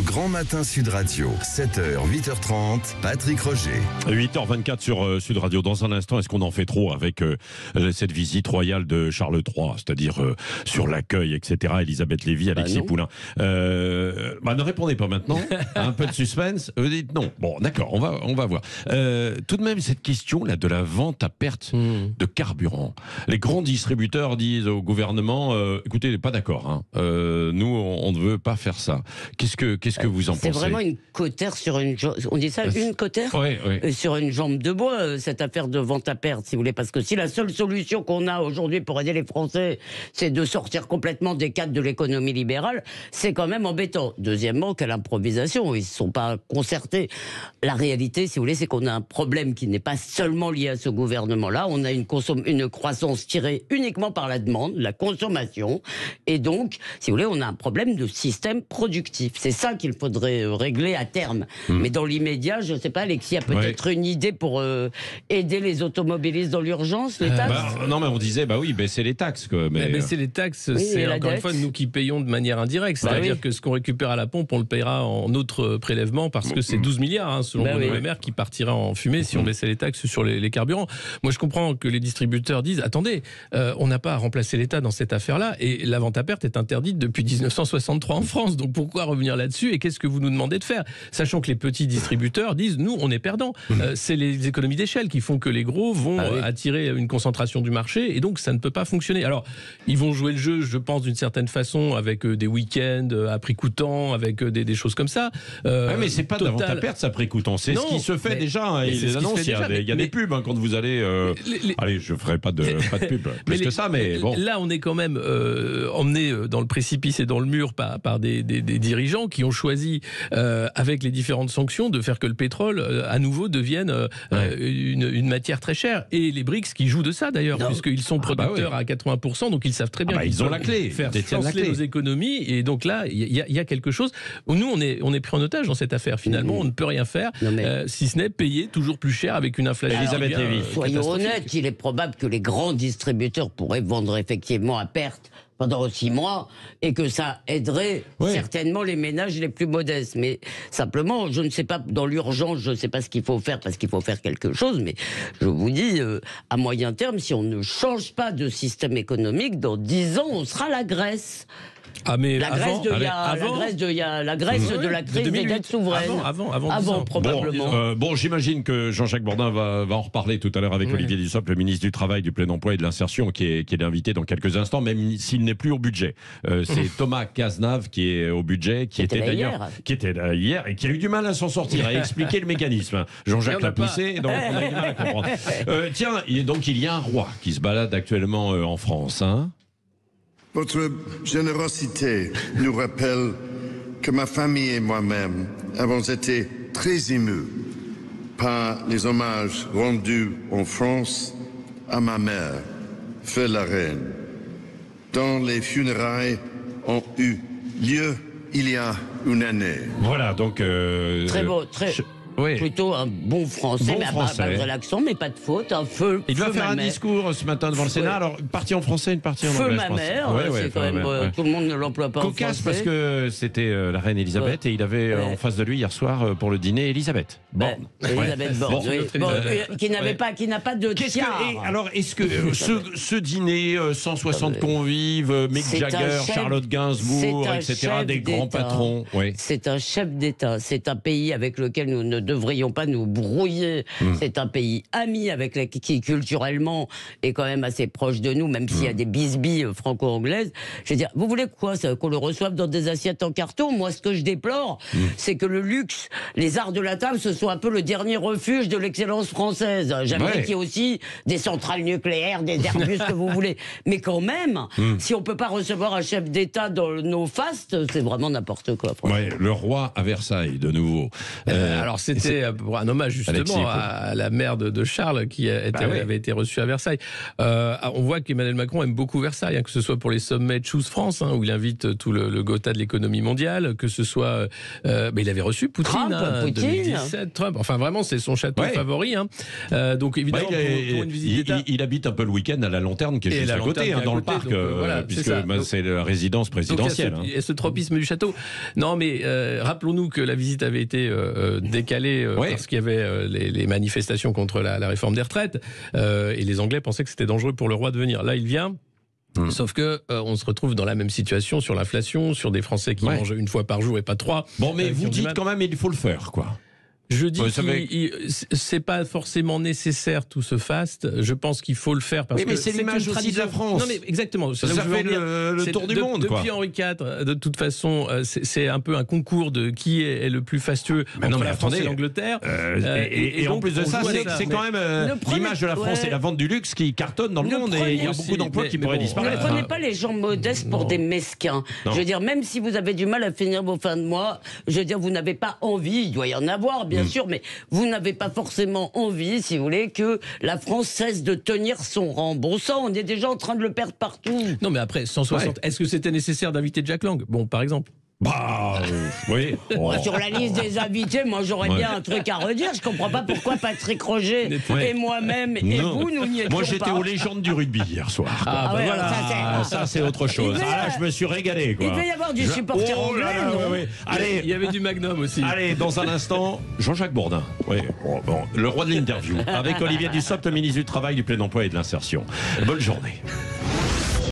Le Grand Matin Sud Radio, 7h, 8h30, Patrick Roger. 8h24 sur Sud Radio. Dans un instant, est-ce qu'on en fait trop avec cette visite royale de Charles III, c'est-à-dire sur l'accueil, etc. Elisabeth Lévy, Alexis Poulain. Ne répondez pas maintenant. Un peu de suspense. Vous dites non. Bon, d'accord, on va voir. Tout de même, cette question-là de la vente à perte de carburant. Les grands distributeurs disent au gouvernement, écoutez, pas d'accord. Hein. Nous, on ne veut pas faire ça. Qu'est-ce que vous en pensez ? C'est vraiment une cautère sur une jambe. On dit ça, une cautère sur une jambe de bois, cette affaire de vente à perte, si vous voulez. Parce que si la seule solution qu'on a aujourd'hui pour aider les Français, c'est de sortir complètement des cadres de l'économie libérale, c'est quand même embêtant. Deuxièmement, quelle improvisation. Ils ne se sont pas concertés. La réalité, si vous voulez, c'est qu'on a un problème qui n'est pas seulement lié à ce gouvernement-là. On a une croissance tirée uniquement par la demande, la consommation. Et donc, si vous voulez, on a un problème de système productif. C'est ça qu'il faudrait régler à terme. Mais dans l'immédiat, je ne sais pas, Alexis a peut-être une idée pour aider les automobilistes dans l'urgence, les taxes non, mais on disait, baisser les taxes. Quoi, mais baisser les taxes, c'est encore une fois nous qui payons de manière indirecte. C'est-à-dire que ce qu'on récupère à la pompe, on le payera en autres prélèvements parce que c'est 12 milliards, selon Bruno Le Maire, qui partira en fumée si on baissait les taxes sur les carburants. Moi, je comprends que les distributeurs disent, attendez, on n'a pas à remplacer l'État dans cette affaire-là, et la vente à perte est interdite depuis 1963 en France. Donc pourquoi revenir là-dessus, et qu'est-ce que vous nous demandez de faire ? Sachant que les petits distributeurs disent, nous, on est perdants. C'est les économies d'échelle qui font que les gros vont attirer une concentration du marché, et donc ça ne peut pas fonctionner. Alors, ils vont jouer le jeu, je pense, d'une certaine façon, avec des week-ends à prix coûtant, avec des choses comme ça. Mais c'est pas de la vente à perte, ça prix coûtant. C'est ce qui se fait déjà. Il y a des pubs quand vous allez... Allez, je ferai pas de pub plus que ça, mais bon. Là, on est quand même emmené dans le précipice et dans le mur par des dirigeants qui ont choisi, avec les différentes sanctions, de faire que le pétrole, à nouveau, devienne une matière très chère. Et les BRICS qui jouent de ça, d'ailleurs, puisqu'ils sont producteurs à 80%, donc ils savent très bien ils ont la clé, faire chanceler nos économies. Et donc là, il y a quelque chose. Nous, on est pris en otage dans cette affaire. Finalement, on ne peut rien faire, si ce n'est payer toujours plus cher avec une inflation. Elisabeth Lévy. Soyons honnêtes, il est probable que les grands distributeurs pourraient vendre effectivement à perte pendant 6 mois, et que ça aiderait certainement les ménages les plus modestes. Mais simplement, je ne sais pas, dans l'urgence, je ne sais pas ce qu'il faut faire, parce qu'il faut faire quelque chose, mais je vous dis, à moyen terme, si on ne change pas de système économique, dans 10 ans, on sera la Grèce. La Grèce de la crise des dettes souveraines. Avant probablement. J'imagine que Jean-Jacques Bourdin va en reparler tout à l'heure avec Olivier Dussopt, le ministre du Travail, du Plein Emploi et de l'Insertion, qui est invité dans quelques instants, même s'il n'est plus au budget. C'est Thomas Cazenave qui est au budget, qui était là hier et qui a eu du mal à s'en sortir, à expliquer le mécanisme. Jean-Jacques l'a poussé, donc on a eu du mal à comprendre. Donc il y a un roi qui se balade actuellement en France, hein. Votre générosité nous rappelle que ma famille et moi-même avons été très émus par les hommages rendus en France à ma mère, feu la reine, dont les funérailles ont eu lieu il y a une année. Voilà, donc... très beau, plutôt un bon français, malgré l'accent, mais pas de faute. Il va faire un discours ce matin devant le Sénat. Alors, une partie en français, une partie en anglais. Feu ma mère, c'est quand même... Tout le monde ne l'emploie pas en français. Cocasse parce que c'était la reine Elisabeth et il avait en face de lui hier soir pour le dîner Elisabeth Borne. Elisabeth Borne, qui n'a pas de tiare. Alors, est-ce que ce dîner, 160 convives, Mick Jagger, Charlotte Gainsbourg, etc., des grands patrons... C'est un chef d'État. C'est un pays avec lequel nous ne devrions pas nous brouiller. C'est un pays ami qui culturellement est quand même assez proche de nous, même s'il y a des bisbilles franco-anglaises. Je veux dire, vous voulez quoi, qu'on le reçoive dans des assiettes en carton ? Moi, ce que je déplore, c'est que le luxe, les arts de la table, ce soit un peu le dernier refuge de l'excellence française. J'aimerais qu'il y ait aussi des centrales nucléaires, des Airbus, que vous voulez. Mais quand même, si on peut pas recevoir un chef d'État dans nos fastes, c'est vraiment n'importe quoi. Le roi à Versailles, de nouveau. Alors, c'était un hommage justement à la mère de Charles qui avait été reçue à Versailles. On voit qu'Emmanuel Macron aime beaucoup Versailles, hein, que ce soit pour les sommets de Choose France, hein, où il invite tout le Gotha de l'économie mondiale, que ce soit... il avait reçu Poutine, Trump, 2017, Trump. Enfin, vraiment, c'est son château favori. Hein. Donc, évidemment, pour une visite d'État... Il habite un peu le week-end à la Lanterne, qui est juste à côté, dans le parc, puisque c'est la résidence présidentielle. Il y a ce tropisme du château. Non, mais rappelons-nous que la visite avait été décalée parce qu'il y avait les manifestations contre la réforme des retraites. Et les Anglais pensaient que c'était dangereux pour le roi de venir. Là, il vient. Sauf que on se retrouve dans la même situation sur l'inflation, sur des Français qui mangent une fois par jour et pas 3. Bon, mais vous dites quand même il faut le faire, quoi. Je dis que c'est pas forcément nécessaire tout ce faste. Je pense qu'il faut le faire parce que c'est l'image aussi de la France. Non mais exactement. Ça fait le tour du monde. Depuis Henri IV, de toute façon, c'est un peu un concours de qui est le plus fastueux entre la France et l'Angleterre. Et en plus de ça, c'est quand même l'image de la France et la vente du luxe qui cartonne dans le monde. Et il y a beaucoup d'emplois qui pourraient disparaître. Ne prenez pas les gens modestes pour des mesquins. Je veux dire, même si vous avez du mal à finir vos fins de mois, je veux dire, vous n'avez pas envie. Il doit y en avoir, bien sûr, mais vous n'avez pas forcément envie, si vous voulez, que la France cesse de tenir son rang. Bon sang, on est déjà en train de le perdre partout. Non, mais après, 160, est-ce que c'était nécessaire d'inviter Jack Lang ? Bon, par exemple. Oui. Sur la liste des invités, moi j'aurais bien un truc à redire. Je comprends pas pourquoi Patrick Roger et moi-même et vous, nous n'y étions pas. Moi j'étais aux légendes du rugby hier soir. Ça c'est autre chose. Là je me suis régalé. Il devait y avoir du supporter anglais. Allez, il y avait du Magnum aussi. Allez, dans un instant, Jean-Jacques Bourdin. Le roi de l'interview. Avec Olivier Dussopt, ministre du Travail, du Plein Emploi et de l'Insertion. Bonne journée.